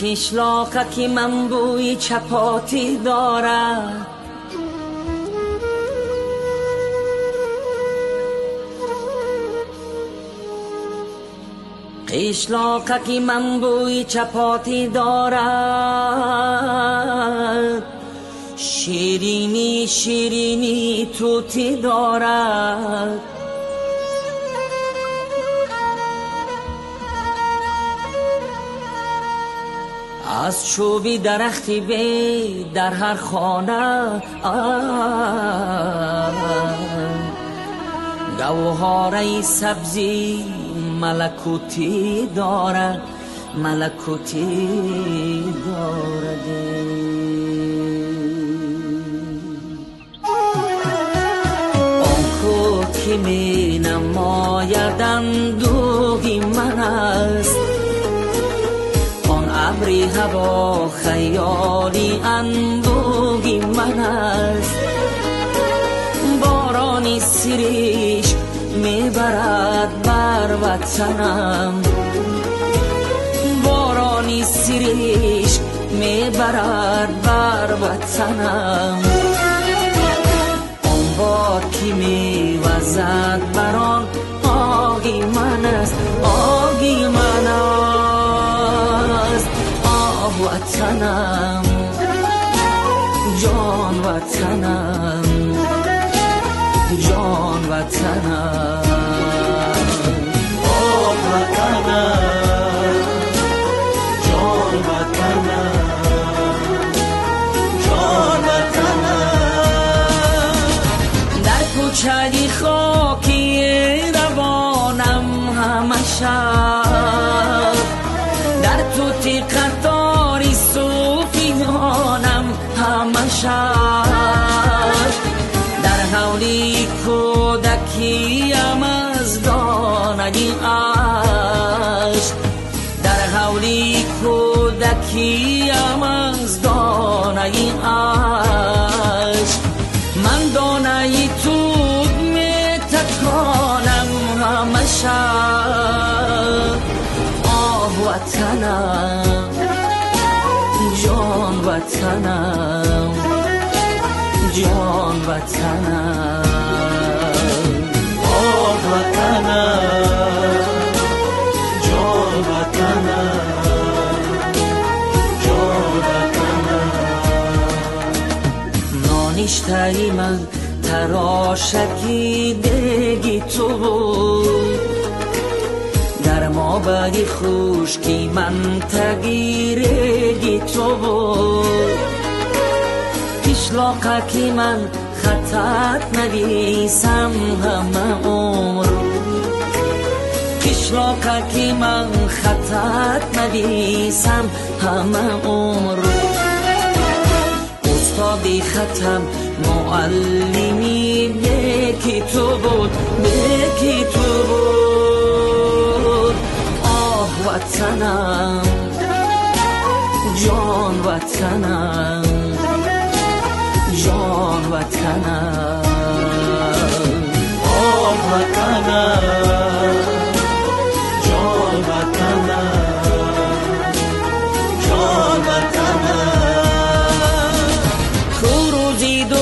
قشلاقک من بوی چپاتی دارد، قشلاقک من بوی چپاتی دارد، شیرینی شیرینی توتی دارد. از چوبی درختی بی در هر خانه گوهره سبزی ملکوتی دارد، ملکوتی دارد. آن کو که می نماید اندوهی من است، ابری هوا خیالی اندوهی من است. بارانی سریش میبرد بر وطنم، بارانی سریش میبرد بر وطنم. آن باد که میوزد بران آهی من است، آهی من است. وطنم جان وطنم، جان وطنم، آه وطنم، جان وطنم، جان وطنم. در کوچه خاکی روانم همه شب، در توتی قطاری صوفیانم همه شب. در حولی کودکیم از دانه عشق، در حولی کودکیم از دانه عشق. من دانه توت می تکانم همه شب. آه وطنم جان وطنم، جان وطنم، آه وطنم، جان وطنم، جان وطنم. نانشتهی من تراشکی دیگی تو بود، در ما بدی خشکی من تگیرگی تو بود. قشلاقکی من خطت نویسم همه عمر، قشلاقکی من خطت نویسم همه عمر. استادی ختم معلمی یکی تو بود، یکی تو بود. آه وطنم جان وطنم، جان وطنم، آه وطنم، جان وطنم، جان وطنم. کو روزی دو